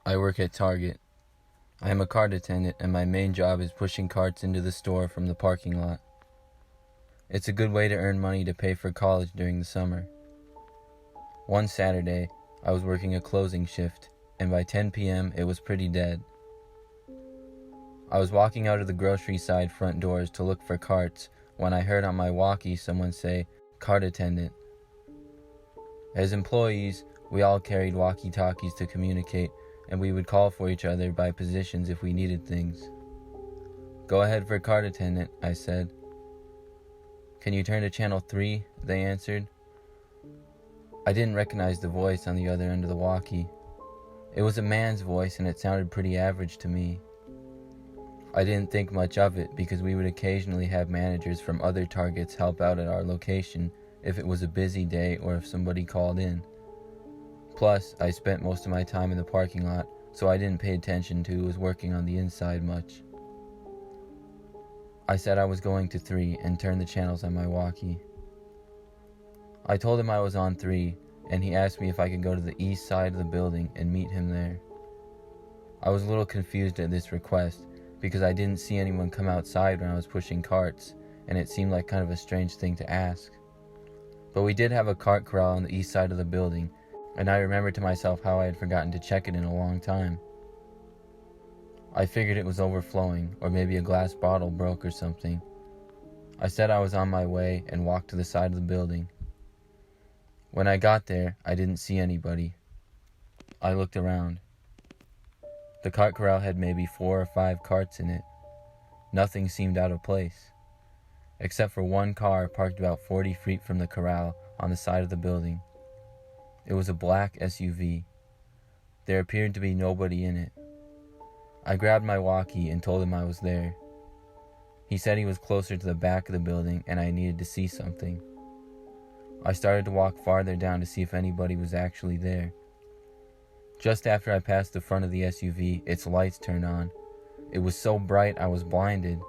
I work at Target. I am a cart attendant and my main job is pushing carts into the store from the parking lot. It's a good way to earn money to pay for college during the summer. One Saturday, I was working a closing shift, and by 10 p.m. it was pretty dead. I was walking out of the grocery side front doors to look for carts when I heard on my walkie someone say, "Cart attendant." As employees, we all carried walkie-talkies to communicate, and we would call for each other by positions if we needed things. "Go ahead for cart attendant," I said. "Can you turn to channel 3? They answered. I didn't recognize the voice on the other end of the walkie. It was a man's voice and it sounded pretty average to me. I didn't think much of it because we would occasionally have managers from other Targets help out at our location if it was a busy day or if somebody called in. Plus, I spent most of my time in the parking lot, so I didn't pay attention to who was working on the inside much. I said I was going to 3 and turned the channels on my walkie. I told him I was on 3, and he asked me if I could go to the east side of the building and meet him there. I was a little confused at this request because I didn't see anyone come outside when I was pushing carts, and it seemed like kind of a strange thing to ask. But we did have a cart corral on the east side of the building, and I remembered to myself how I had forgotten to check it in a long time. I figured it was overflowing, or maybe a glass bottle broke or something. I said I was on my way and walked to the side of the building. When I got there, I didn't see anybody. I looked around. The cart corral had maybe 4 or 5 carts in it. Nothing seemed out of place, except for one car parked about 40 feet from the corral on the side of the building. It was a black SUV. There appeared to be nobody in it. I grabbed my walkie and told him I was there. He said he was closer to the back of the building and I needed to see something. I started to walk farther down to see if anybody was actually there. Just after I passed the front of the SUV, its lights turned on. It was so bright I was blinded.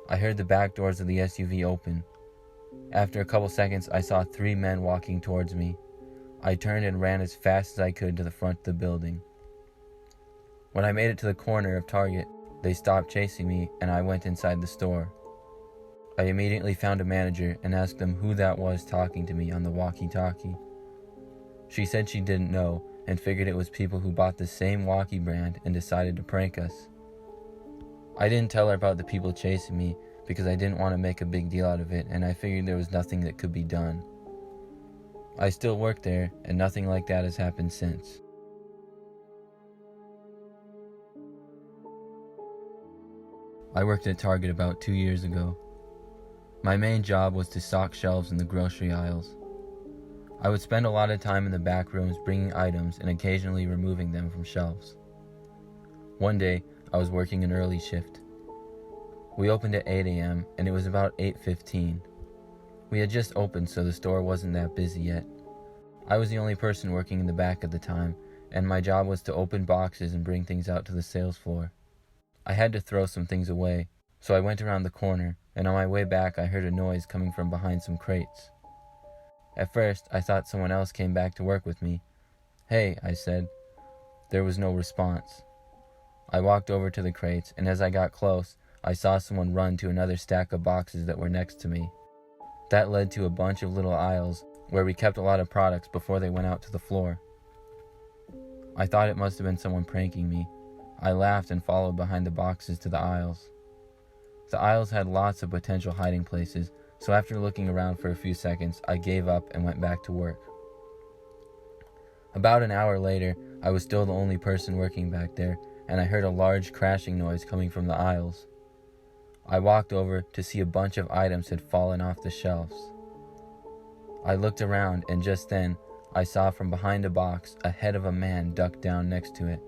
I heard the back doors of the SUV open. After a couple seconds, I saw 3 men walking towards me. I turned and ran as fast as I could to the front of the building. When I made it to the corner of Target, they stopped chasing me and I went inside the store. I immediately found a manager and asked them who that was talking to me on the walkie-talkie. She said she didn't know and figured it was people who bought the same walkie brand and decided to prank us. I didn't tell her about the people chasing me because I didn't want to make a big deal out of it and I figured there was nothing that could be done. I still work there and nothing like that has happened since. I worked at Target about 2 years ago. My main job was to stock shelves in the grocery aisles. I would spend a lot of time in the back rooms bringing items and occasionally removing them from shelves. One day, I was working an early shift. We opened at 8 a.m. and it was about 8:15. We had just opened, so the store wasn't that busy yet. I was the only person working in the back at the time, and my job was to open boxes and bring things out to the sales floor. I had to throw some things away, so I went around the corner, and on my way back I heard a noise coming from behind some crates. At first, I thought someone else came back to work with me. "Hey," I said. There was no response. I walked over to the crates, and as I got close, I saw someone run to another stack of boxes that were next to me. That led to a bunch of little aisles where we kept a lot of products before they went out to the floor. I thought it must have been someone pranking me. I laughed and followed behind the boxes to the aisles. The aisles had lots of potential hiding places, so after looking around for a few seconds, I gave up and went back to work. About an hour later, I was still the only person working back there, and I heard a large crashing noise coming from the aisles. I walked over to see a bunch of items had fallen off the shelves. I looked around, and just then, I saw from behind a box a head of a man ducked down next to it.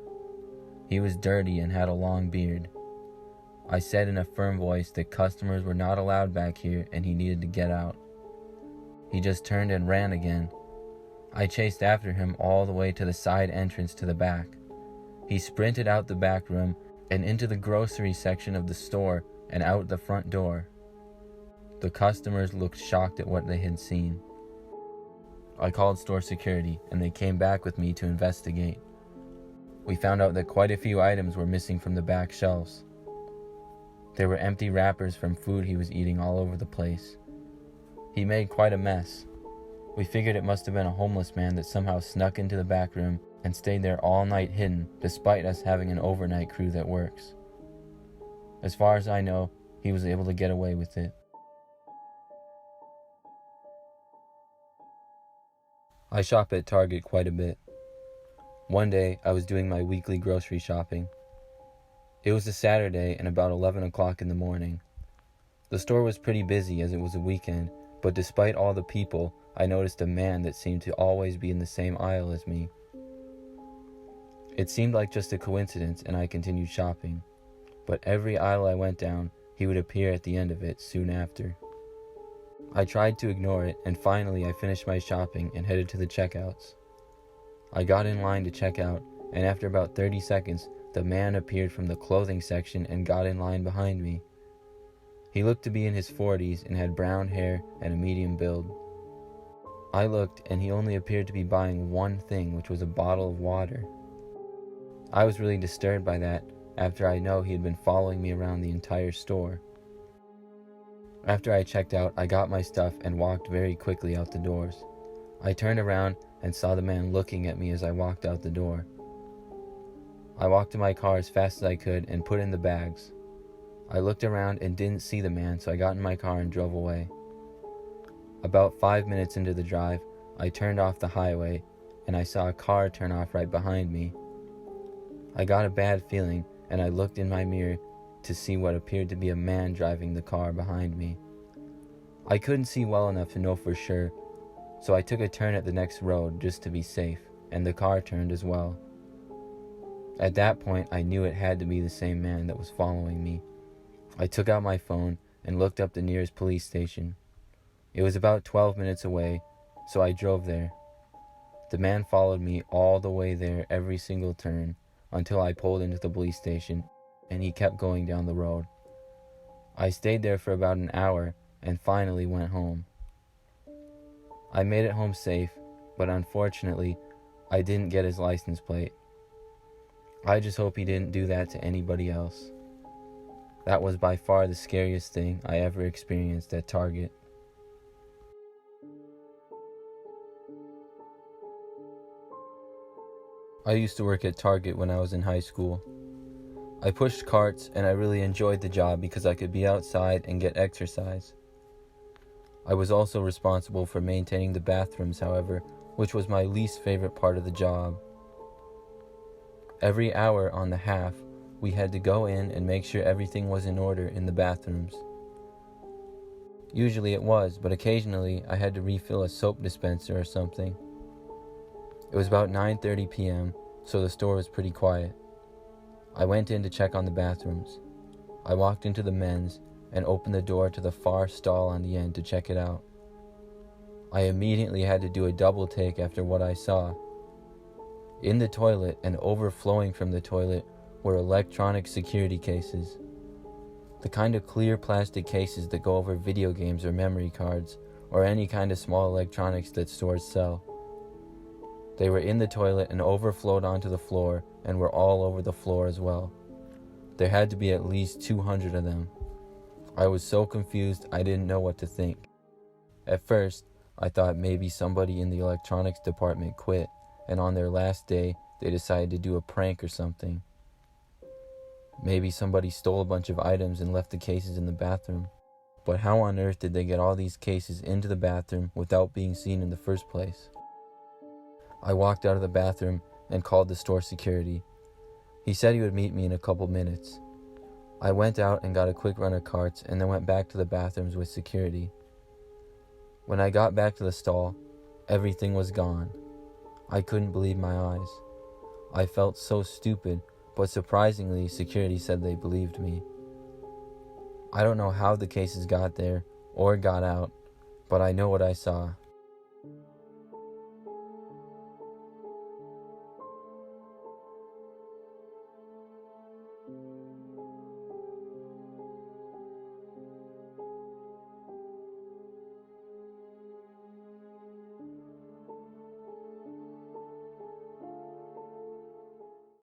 He was dirty and had a long beard. I said in a firm voice that customers were not allowed back here and he needed to get out. He just turned and ran again. I chased after him all the way to the side entrance to the back. He sprinted out the back room and into the grocery section of the store and out the front door. The customers looked shocked at what they had seen. I called store security and they came back with me to investigate. we found out that quite a few items were missing from the back shelves. There were empty wrappers from food he was eating all over the place. He made quite a mess. We figured it must have been a homeless man that somehow snuck into the back room and stayed there all night hidden, despite us having an overnight crew that works. As far as I know, he was able to get away with it. I shop at Target quite a bit. One day, I was doing my weekly grocery shopping. It was a Saturday and about 11 o'clock in the morning. The store was pretty busy as it was a weekend, but despite all the people, I noticed a man that seemed to always be in the same aisle as me. It seemed like just a coincidence, and I continued shopping. But every aisle I went down, he would appear at the end of it soon after. I tried to ignore it, and finally I finished my shopping and headed to the checkouts. I got in line to check out, and after about 30 seconds, the man appeared from the clothing section and got in line behind me. He looked to be in his 40s and had brown hair and a medium build. I looked, and he only appeared to be buying one thing, which was a bottle of water. I was really disturbed by that, after I know he had been following me around the entire store. After I checked out, I got my stuff and walked very quickly out the doors. I turned around and saw the man looking at me as I walked out the door. I walked to my car as fast as I could and put in the bags. I looked around and didn't see the man, so I got in my car and drove away. About 5 minutes into the drive, I turned off the highway, and I saw a car turn off right behind me. I got a bad feeling, and I looked in my mirror to see what appeared to be a man driving the car behind me. I couldn't see well enough to know for sure, so I took a turn at the next road just to be safe, and the car turned as well. At that point, I knew it had to be the same man that was following me. I took out my phone and looked up the nearest police station. It was about 12 minutes away, so I drove there. The man followed me all the way there every single turn until I pulled into the police station, and he kept going down the road. I stayed there for about an hour and finally went home. I made it home safe, but unfortunately, I didn't get his license plate. I just hope he didn't do that to anybody else. That was by far the scariest thing I ever experienced at Target. I used to work at Target when I was in high school. I pushed carts and I really enjoyed the job because I could be outside and get exercise. I was also responsible for maintaining the bathrooms, however, which was my least favorite part of the job. Every hour on the half, we had to go in and make sure everything was in order in the bathrooms. Usually it was, but occasionally I had to refill a soap dispenser or something. It was about 9:30 p.m., so the store was pretty quiet. I went in to check on the bathrooms. I walked into the men's and opened the door to the far stall on the end to check it out. I immediately had to do a double take after what I saw. In the toilet and overflowing from the toilet were electronic security cases. The kind of clear plastic cases that go over video games or memory cards, or any kind of small electronics that stores sell. They were in the toilet and overflowed onto the floor and were all over the floor as well. There had to be at least 200 of them. I was so confused I didn't know what to think. At first, I thought maybe somebody in the electronics department quit, and on their last day, they decided to do a prank or something. Maybe somebody stole a bunch of items and left the cases in the bathroom. But how on earth did they get all these cases into the bathroom without being seen in the first place? I walked out of the bathroom and called the store security. He said he would meet me in a couple minutes. I went out and got a quick run of carts and then went back to the bathrooms with security. When I got back to the stall, everything was gone. I couldn't believe my eyes. I felt so stupid, but surprisingly, security said they believed me. I don't know how the cases got there or got out, but I know what I saw.